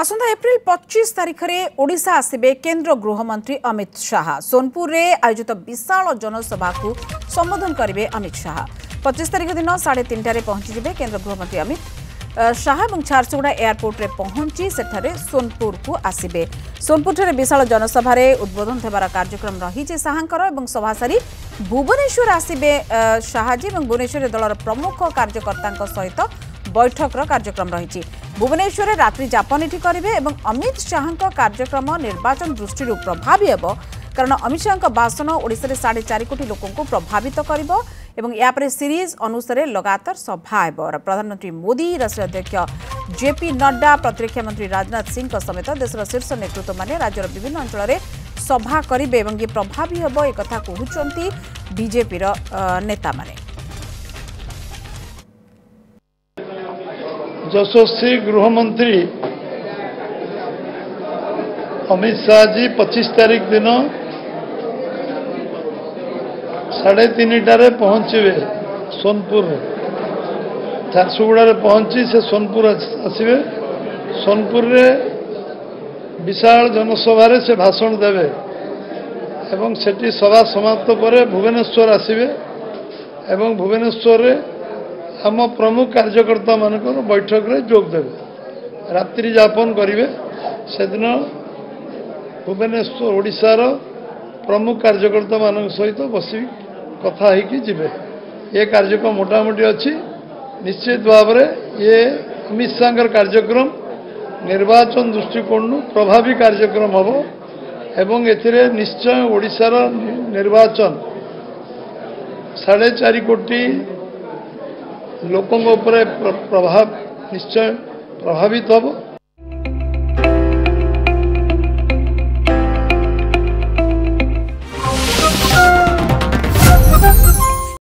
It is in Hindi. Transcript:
आसंता एप्रिल 25 तारिख में ओडिशा आसिबे केंद्र गृहमंत्री अमित शाह। सोनपुर में आयोजित विशाल जनसभा को संबोधन करेंगे अमित शाह। 25 तारिख दिन 3:30 पहुंची केंद्र गृहमंत्री अमित शाह और झारसुगुड़ा एयरपोर्ट रे पहुंची सेठारे सोनपुर को आसिबे। सोनपुर विशाल जनसभा उद्बोधन देवार कार्यक्रम रही शाहर और सभा सारी भुवनेश्वर आसिबे शाहजी और भुवनेश्वर दलर प्रमुख कार्यकर्ता सहित बैठक कार्यक्रम रही। भुवनेश्वर रात्रि यापन एठी करेंगे और अमित शाह कार्यक्रम निर्वाचन दृष्टि प्रभावी हेबो कारण अमित शाह भाषण ओडिशा रे 4.5 कोटी लोकों को प्रभावित करिबो एवं यापर सीरीज अनुसार लगातार सभा हेबो। प्रधानमंत्री मोदी, राष्ट्रीय अध्यक्ष जेपी नड्डा, प्रतिरक्षा मंत्री राजनाथ सिंह समेत देशर शीर्ष नेतृत्व माने राज्यर विभिन्न अंचल में सभा करेंगे और ये प्रभावी हेबो एक कथा कहउचंती बीजेपी नेता माने। यशस्वी गृहमंत्री अमित शाह जी 25 तारीख दिन 3:30 पहुंचे सोनपुर झारसुगुड़ा पहुंची से सोनपुर आसवे। सोनपुर रे विशाल जनसभा से भाषण देवे एवं सेठी सभा समाप्त पर भुवनेश्वर आसवे एवं भुवनेश्वर आम प्रमुख कार्यकर्ता मानक बैठक रे जोग देवे, रात्रि यापन करेंगे। से दिन भुवनेश्वर ओडिशार प्रमुख कार्यकर्ता मान सहित बस कथा होवे। ये कार्यक्रम मोटामोटी अच्छी निश्चित भाव में ये अमित शाह कार्यक्रम निर्वाचन दृष्टिकोण प्रभावी कार्यक्रम हम एवं एथिरे निश्चय ओडिशार निर्वाचन 4.5 कोटी लोकों प्रभाव निश्चय प्रभावित हम।